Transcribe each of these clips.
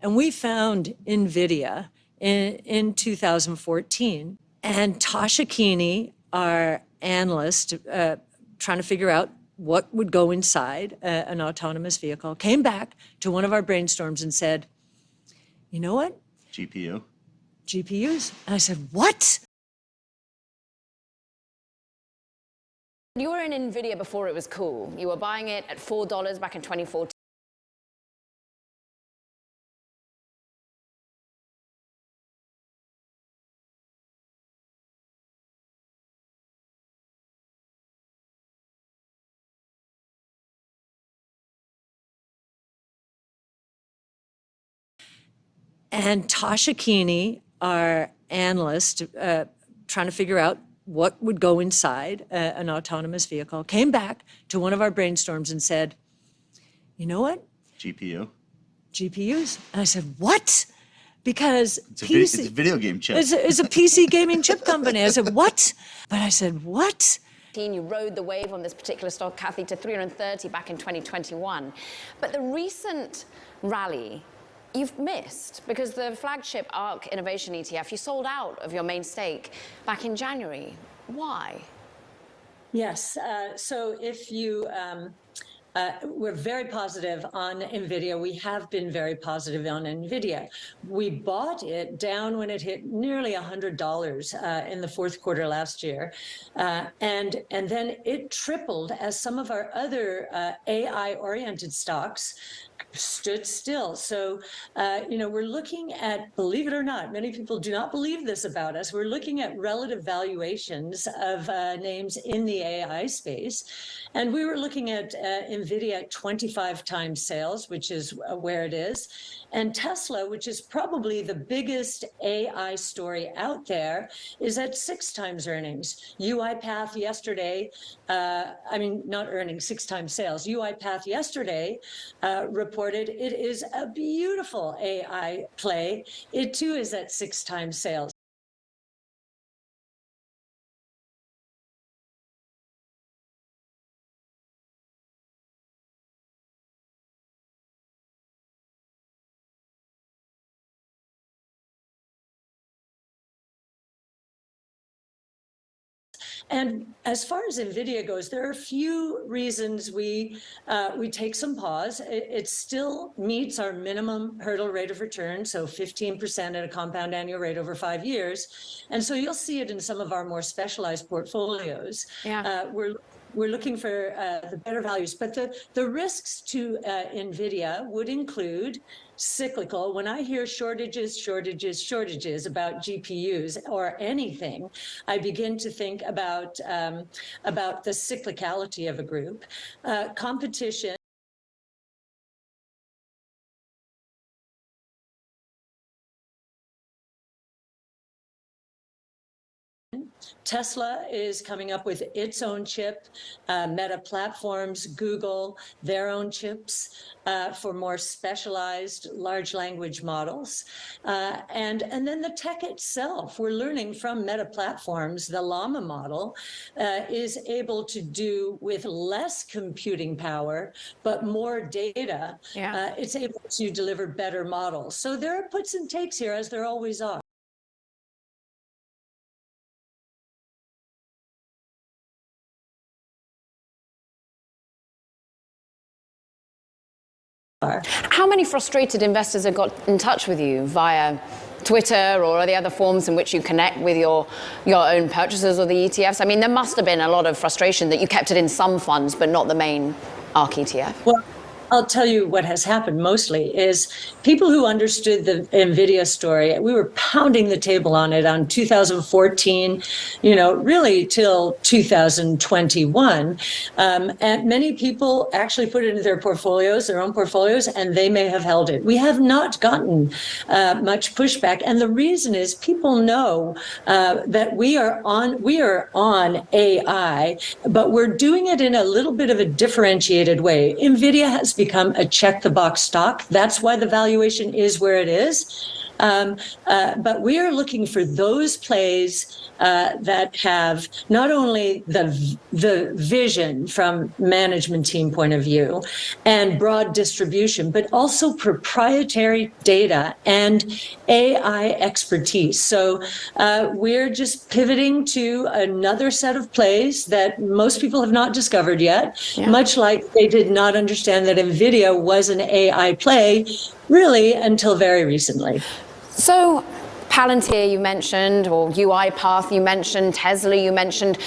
And we found NVIDIA in 2014. And Tasha Keeney, our analyst, trying to figure out what would go inside an autonomous vehicle, came back to one of our brainstorms and said, you know what? GPUs. And I said, what? You were in NVIDIA before it was cool. You were buying it at $4 back in 2014. And Tasha Keeney, our analyst, trying to figure out what would go inside an autonomous vehicle, came back to one of our brainstorms and said, you know what? GPUs. And I said, what? Because it's a video game chip. It's a PC gaming chip company. I said, what? But I said, what? You rode the wave on this particular stock, Kathy, to 330 back in 2021. But the recent rally you've missed, because the flagship ARC Innovation ETF, you sold out of your main stake back in January. Why? Yes. So if you, we're very positive on NVIDIA. We have been very positive on NVIDIA. We bought it down when it hit nearly $100 in the fourth quarter last year. And then it tripled as some of our other AI-oriented stocks stood still. So, we're looking at, believe it or not, many people do not believe this about us. We're looking at relative valuations of names in the AI space. And we were looking at NVIDIA at 25 times sales, which is where it is. And Tesla, which is probably the biggest AI story out there, is at 6 times earnings. UiPath yesterday, not earnings, 6 times sales. UiPath yesterday reported it is a beautiful AI play. It too is at 6 times sales. And as far as NVIDIA goes, there are a few reasons we take some pause. It still meets our minimum hurdle rate of return, so 15% at a compound annual rate over 5 years. And so you'll see it in some of our more specialized portfolios. Yeah. We're looking for the better values, but the risks to NVIDIA would include cyclical. When I hear shortages about GPUs or anything, I begin to think about the cyclicality of a group, competition. Tesla is coming up with its own chip, Meta Platforms, Google, their own chips for more specialized large language models. And then the tech itself, we're learning from Meta Platforms, the Llama model is able to do with less computing power, but more data. Yeah. It's able to deliver better models. So there are puts and takes here, as there always are. How many frustrated investors have got in touch with you via Twitter or the other forms in which you connect with your own purchases of the ETFs? I mean, there must have been a lot of frustration that you kept it in some funds, but not the main ARC ETF. Well, I'll tell you what has happened mostly is people who understood the NVIDIA story, we were pounding the table on it on 2014, really till 2021. And many people actually put it into their portfolios, their own portfolios, and they may have held it. We have not gotten much pushback. And the reason is people know that we are on AI, but we're doing it in a little bit of a differentiated way. NVIDIA has become a check-the-box stock. That's why the valuation is where it is. But we are looking for those plays that have not only the vision from management team point of view and broad distribution, but also proprietary data and AI expertise. So we're just pivoting to another set of plays that most people have not discovered yet, much like they did not understand that NVIDIA was an AI play really until very recently. So Palantir you mentioned, or UiPath you mentioned, Tesla you mentioned.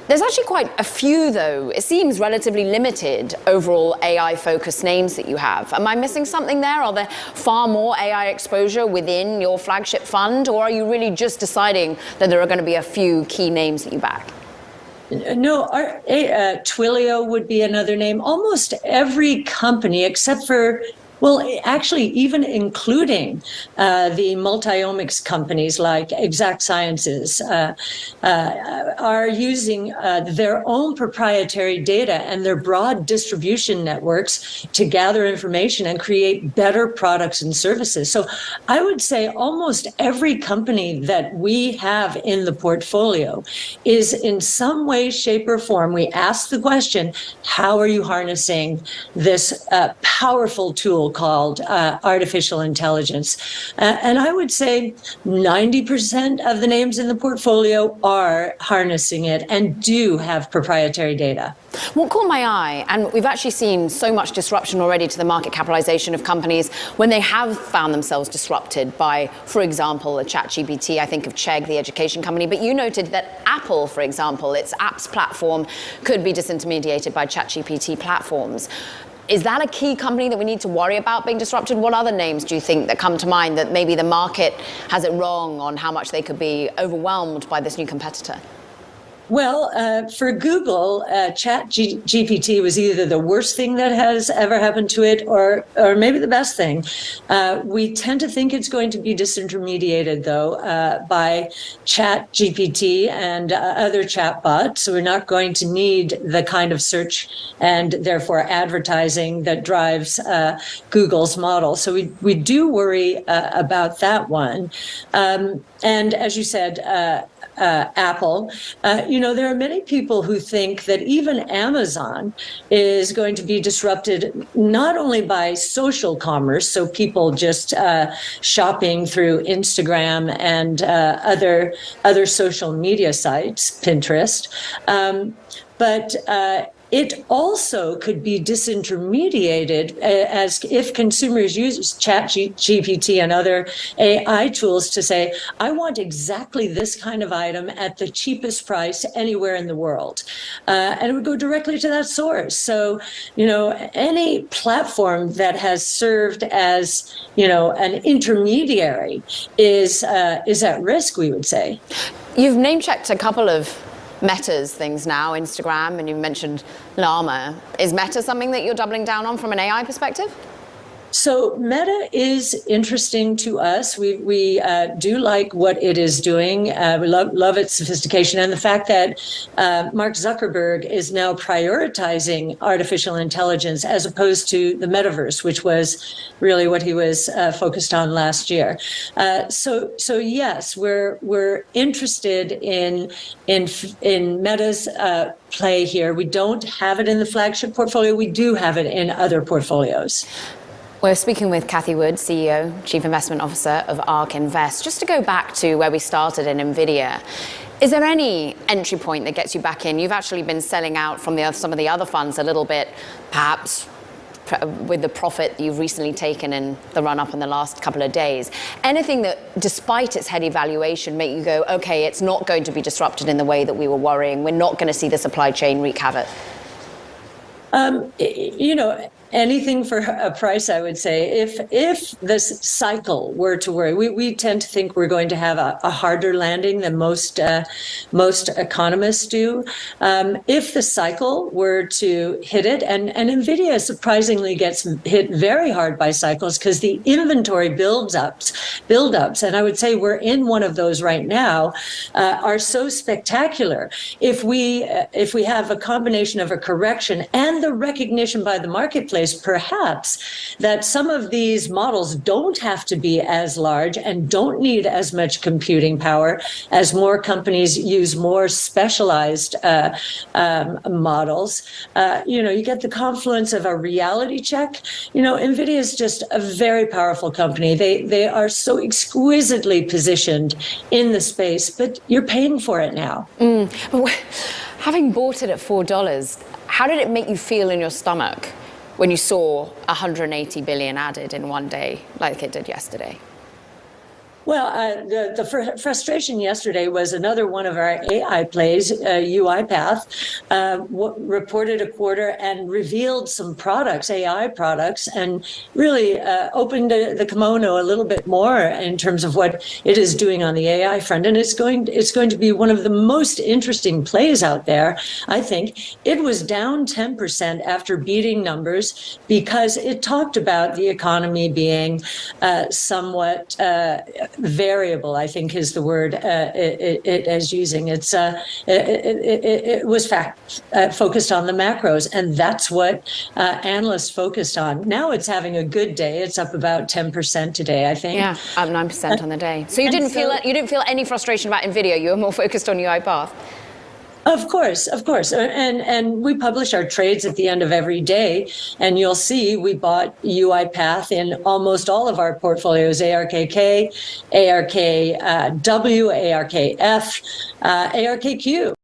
There's actually quite a few, though. It seems relatively limited overall AI-focused names that you have. Am I missing something there? Are there far more AI exposure within your flagship fund, or are you really just deciding that there are going to be a few key names that you back? No, Twilio would be another name. Almost every company, except for, well, actually, even including the multi-omics companies like Exact Sciences, are using their own proprietary data and their broad distribution networks to gather information and create better products and services. So I would say almost every company that we have in the portfolio is in some way, shape, or form, we ask the question, how are you harnessing this powerful tool called artificial intelligence? And I would say 90% of the names in the portfolio are harnessing it and do have proprietary data. What caught my eye, and we've actually seen so much disruption already to the market capitalization of companies when they have found themselves disrupted by, for example, a ChatGPT. I think of Chegg, the education company, but you noted that Apple, for example, its apps platform could be disintermediated by ChatGPT platforms. Is that a key company that we need to worry about being disrupted? What other names do you think that come to mind that maybe the market has it wrong on how much they could be overwhelmed by this new competitor? Well, for Google, ChatGPT was either the worst thing that has ever happened to it, or maybe the best thing. We tend to think it's going to be disintermediated, though, by ChatGPT and other chatbots. So we're not going to need the kind of search and therefore advertising that drives Google's model. So we do worry about that one. And as you said, Apple, there are many people who think that even Amazon is going to be disrupted not only by social commerce, so people just shopping through Instagram and other social media sites, Pinterest, but it also could be disintermediated as if consumers use ChatGPT and other AI tools to say, I want exactly this kind of item at the cheapest price anywhere in the world. And it would go directly to that source. So, any platform that has served as, an intermediary is at risk, we would say. You've name-checked a couple of Meta's things now, Instagram, and you mentioned Llama. Is Meta something that you're doubling down on from an AI perspective? So Meta is interesting to us. We do like what it is doing. We love its sophistication and the fact that Mark Zuckerberg is now prioritizing artificial intelligence as opposed to the metaverse, which was really what he was focused on last year. So yes, we're interested in Meta's play here. We don't have it in the flagship portfolio. We do have it in other portfolios. We're speaking with Cathie Wood, CEO, Chief Investment Officer of ARK Invest. Just to go back to where we started in NVIDIA, is there any entry point that gets you back in? You've actually been selling out from some of the other funds a little bit, perhaps with the profit that you've recently taken in the run-up in the last couple of days. Anything that, despite its heady valuation, make you go, okay, it's not going to be disrupted in the way that we were worrying. We're not going to see the supply chain wreak havoc? Anything for a price, I would say. If this cycle were to worry, we tend to think we're going to have a harder landing than most economists do. If the cycle were to hit it, and NVIDIA surprisingly gets hit very hard by cycles because the inventory builds buildups, and I would say we're in one of those right now, are so spectacular. If we have a combination of a correction and the recognition by the marketplace, perhaps, that some of these models don't have to be as large and don't need as much computing power as more companies use more specialized models. You get the confluence of a reality check. NVIDIA is just a very powerful company. They are so exquisitely positioned in the space, but you're paying for it now. But having bought it at $4, how did it make you feel in your stomach when you saw 180 billion added in one day, like it did yesterday? Well, the frustration yesterday was another one of our AI plays, UiPath, reported a quarter and revealed some products, AI products, and really opened the kimono a little bit more in terms of what it is doing on the AI front. And it's going to be one of the most interesting plays out there, I think. It was down 10% after beating numbers because it talked about the economy being somewhat variable, I think is the word it is using. It was focused on the macros, and that's what analysts focused on. Now it's having a good day. It's up about 10% today, I think. Yeah, up 9% on the day. So you didn't feel any frustration about NVIDIA. You were more focused on UiPath. Of course. And we publish our trades at the end of every day. And you'll see we bought UiPath in almost all of our portfolios, ARKK, ARKW, ARKF, ARKQ.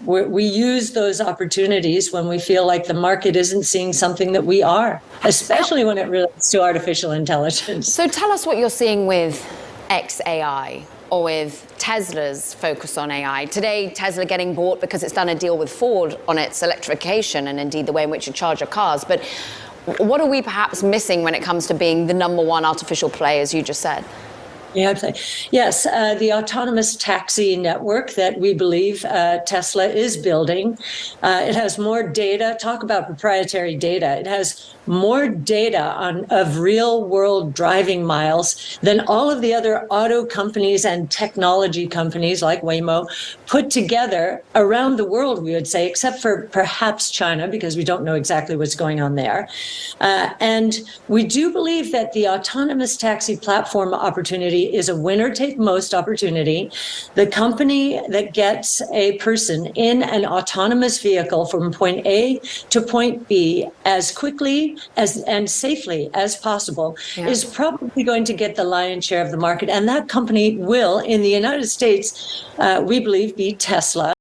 We use those opportunities when we feel like the market isn't seeing something that we are, especially when it relates to artificial intelligence. So tell us what you're seeing with XAI or with Tesla's focus on AI. Today, Tesla getting bought because it's done a deal with Ford on its electrification and indeed the way in which you charge your cars. But what are we perhaps missing when it comes to being the #1 artificial play, as you just said? Yes, the autonomous taxi network that we believe Tesla is building. It has more data. Talk about proprietary data. It has more data of real world driving miles than all of the other auto companies and technology companies like Waymo put together around the world, we would say, except for perhaps China, because we don't know exactly what's going on there. And we do believe that the autonomous taxi platform opportunity is a winner-take-most opportunity. The company that gets a person in an autonomous vehicle from point A to point B as quickly and safely as possible is probably going to get the lion's share of the market. And that company will, in the United States, we believe, be Tesla.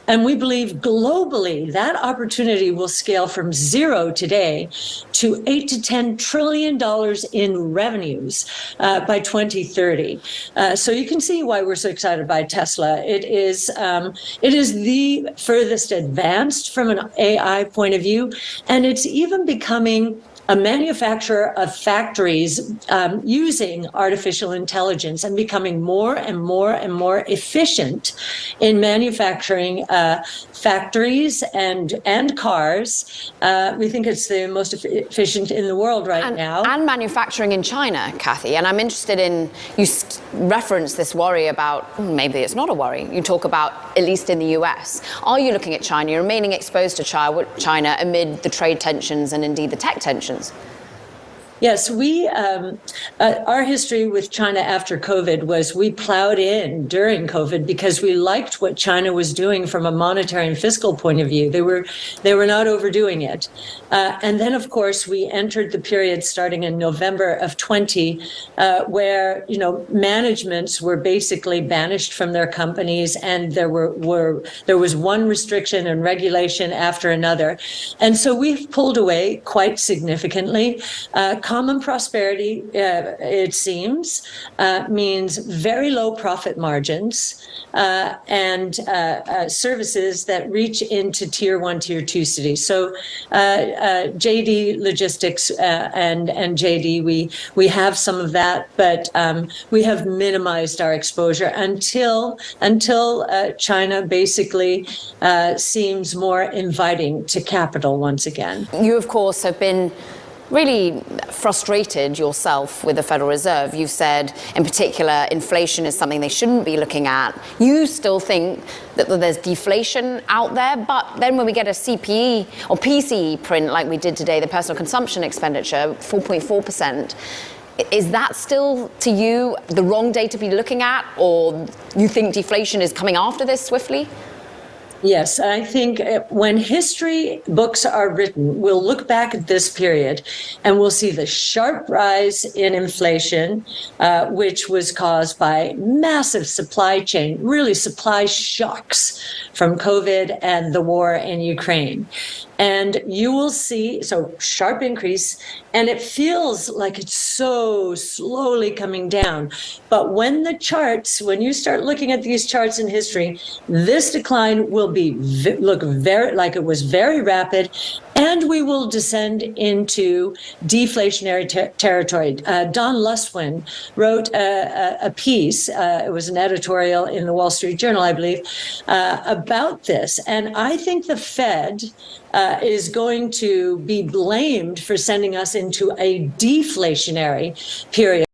And we believe globally that opportunity will scale from zero today to $8 to $10 trillion in revenues by 2030. So you can see why we're so excited by Tesla. It is the furthest advanced from an AI point of view, and it's even becoming a manufacturer of factories using artificial intelligence and becoming more and more and more efficient in manufacturing factories and cars. We think it's the most efficient in the world right now. And manufacturing in China, Kathy. And I'm interested in, you reference this worry about, maybe it's not a worry. You talk about, at least in the US. Are you looking at China? You're remaining exposed to China amid the trade tensions and indeed the tech tensions. Yes, our history with China after COVID was we plowed in during COVID because we liked what China was doing from a monetary and fiscal point of view. They were not overdoing it. And then, of course, we entered the period starting in November of 20, where, managements were basically banished from their companies, and there was one restriction and regulation after another. And so we've pulled away quite significantly. common prosperity, it seems, means very low profit margins and services that reach into tier 1, tier 2 cities. So JD Logistics and JD, we have some of that, but we have minimized our exposure until China basically seems more inviting to capital once again. You, of course, have been really frustrated yourself with the Federal Reserve. You've said, in particular, inflation is something they shouldn't be looking at. You still think that there's deflation out there, but then when we get a CPE or PCE print like we did today, the personal consumption expenditure, 4.4%, is that still, to you, the wrong data to be looking at, or you think deflation is coming after this swiftly? Yes, I think when history books are written, we'll look back at this period and we'll see the sharp rise in inflation, which was caused by massive supply chain, really supply shocks from COVID and the war in Ukraine. And you will see, so sharp increase, and it feels like it's so slowly coming down. But when you start looking at these charts in history, this decline will look very like it was very rapid, and we will descend into deflationary territory. Don Luswin wrote a piece, it was an editorial in the Wall Street Journal, I believe, about this. And I think the Fed is going to be blamed for sending us into a deflationary period.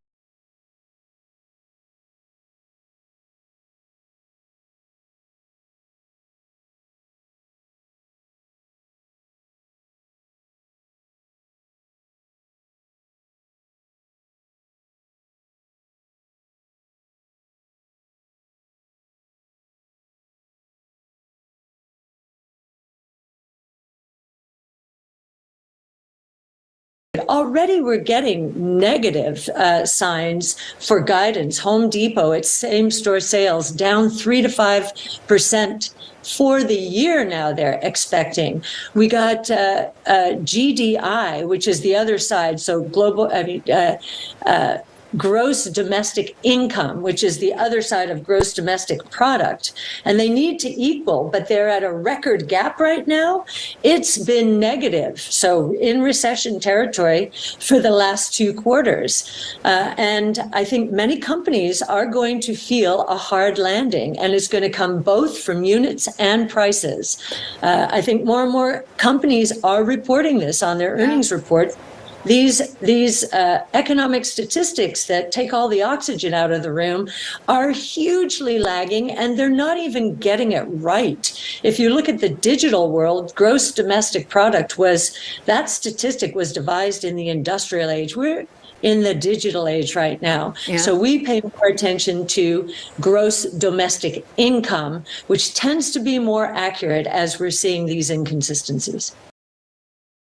Already we're getting negative signs for guidance. Home Depot, its same-store sales down 3 to 5% for the year now they're expecting. We got GDI, which is the other side, so gross domestic income, which is the other side of gross domestic product. And they need to equal, but they're at a record gap right now. It's been negative, so in recession territory for the last 2 quarters. And I think many companies are going to feel a hard landing, and it's going to come both from units and prices. I think more and more companies are reporting this on their earnings report. These economic statistics that take all the oxygen out of the room are hugely lagging, and they're not even getting it right. If you look at the digital world, gross domestic product that statistic was devised in the industrial age. We're in the digital age right now. Yeah. So we pay more attention to gross domestic income, which tends to be more accurate as we're seeing these inconsistencies.